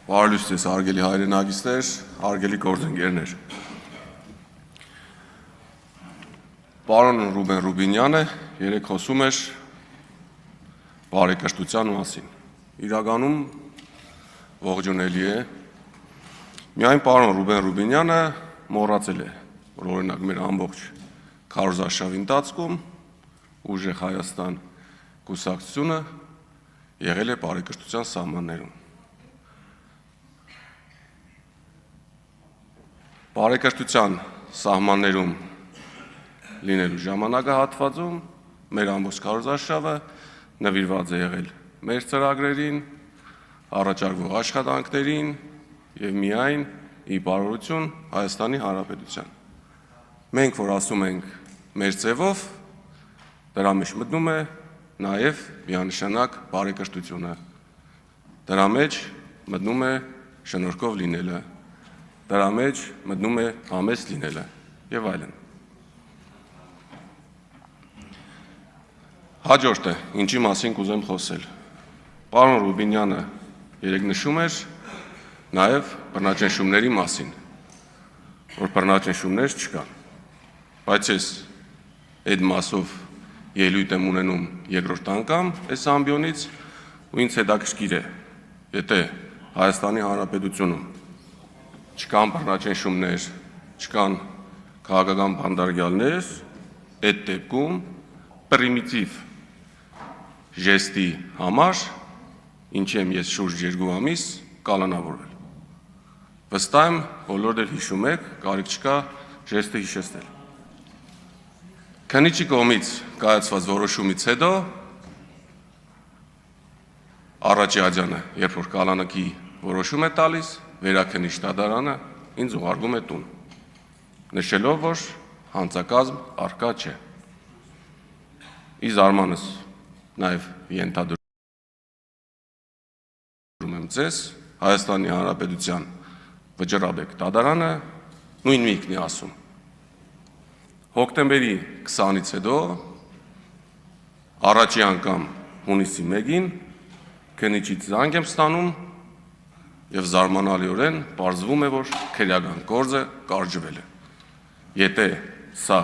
Բարելույս ձեզ, հարգելի հայրենակիցներ, հարգելի գործընկերներ։ Պարոն Ռուբեն Ռուբինյանը երեկ խոսում էր բարեկրթության մասին։ Իրականում ողջունելի է։ Միայն պարոն Ռուբեն Ռուբինյանը մոռացել է, որ օրինակ մեր ամբողջ քարոզարշավի ընթացքում ուժեղ Հայաստան կուսակցությունը եղել է բարեկրթության սահմաններում։ Բարեկրթության սահմաններում լինելու ժամանակահատվածում մեր ամբողջ քարոզարշավը նվիրված է եղել մեր ծրագրերին, առաջարկվող աշխատանքներին եւ միայն ի բարօրություն Հայաստանի Հանրապետության։ Մենք որ ասում ենք մեր ձևով, դրա մեջ մտնում է նաեւ միանշանակ բարեկրթությունը։ Դրա մեջ մտնում է շնորհքով լինելը, դրա մեջ մտնում է համեստ լինելը եւ այլն։ Հաջորդը, ինչի մասին կուզեմ խոսել։ Պարոն Ռուբինյանը երեկ նշում էր նաեւ բռնաճնշումների մասին, որ բռնաճնշումներ չկան։ Բայց ես այդ մասով ելույթ եմ ունենում երկրորդ անգամ այս ամբիոնից ու ինձ հետաքրքիր է, եթե Հայաստանի Հանրապետությունում չկան բռնաճնշումներ, չկան քաղաքական բանդարգյալներ, այդ դեպքում պրիմիտիվ ժեստի համար ինչի եմ ես շուրջ 2 ամիս կալանավորվել։ Վստահ եմ, բոլորդ էլ հիշում եք, կարիք չկա ժեստը հիշեցնել։ Քննիչի կողմից կայացված որոշումից հետո առաջի աջանը, երբ որ կալանակի որոշում է տալիս, վերաքննիչ դատարանը ինձ ուղարկում է տուն, նշելով, որ հանցակազմ առկա չէ։ Ի զարմանս նաև ենթադրում եմ ձեզ, Հայաստանի Հանրապետության վճռաբեկ դատարանը նույն միտքն է ասում։ Հոկտեմբերի 20-ից հետո առաջի անգամ հունիսի 1-ին քննիչից զանգ եմ ստանում եւ զարմանալիորեն պարզվում է, որ քրեական գործը կարճվել է։ Եթե սա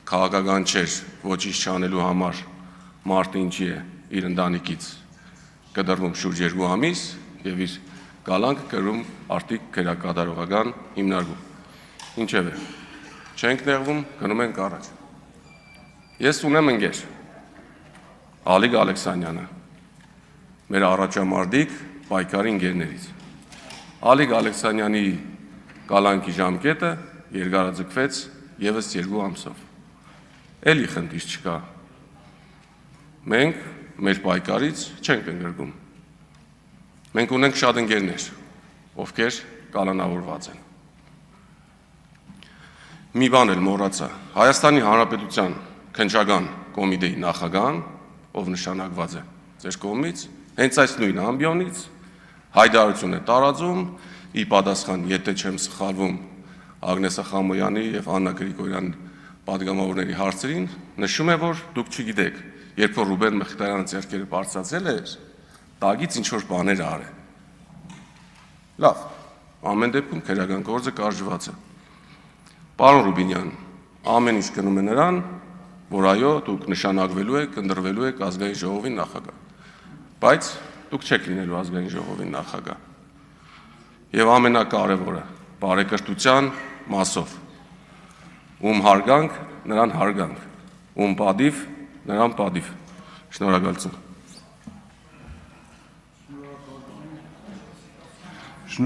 քաղաքական չէր ոչինչ չանելու համար, մարդը ինչի է իր ընտանիքից կդրվում շուրջ 2 ամիս եւ իր գալանքը կրում արտիք քրեակատարողական հիմնարկում։ Ինչևէ, չենք նեղվում, գնում ենք առաջ։ Ես ունեմ ընկեր Ալիկ Ալեքսանյանը, մեր առաջամարտիկ պայքարի ընկերներից։ Ալիկ Ալեքսանյանի կալանքի ժամկետը երկարաձգվեց եւս 2 ամսով։ Էլի խնդիր չկա։ Մենք մեր պայքարից չենք ընկրկում։ Մենք ունենք շատ ընկերներ, ովքեր կալանավորված են։ Մի բան էլ մոռացա։ Հայաստանի Հանրապետության քննչական կոմիտեի նախագահան, ով նշանակված է ձեր կողմից, հենց այս նույն ամբիոնից հայտարարություն է տարածում, ի պատասխան, եթե չեմ սխալվում, Ագնես Ախամոյանի եւ Աննա Գրիգորյանի պատգամավորների հարցերին, նշում է, որ դուք չգիտեք, երբ որ Ռուբեն Մխիթարյանը ձեռքերը բարձրացել էր, տագից ինչ որ բաներ արել։ Լավ, ամեն դեպքում քրեական գործը կարճված է։ Պարոն Ռուբինյան, ամեն ինչ գնում է նրան, որ այո, դուք նշանակվելու եք, ընտրվելու եք ազգային ժողովի նախագահ։ Բայց դուք չեք լինելու ազգային ժողովի նախագահ։ Եվ ամենակարևորը, բարեկրթության մասով։ Ում հարգանք, նրան հարգանք, ում պատիվ, նրան պատիվ։ Շնորհակալություն։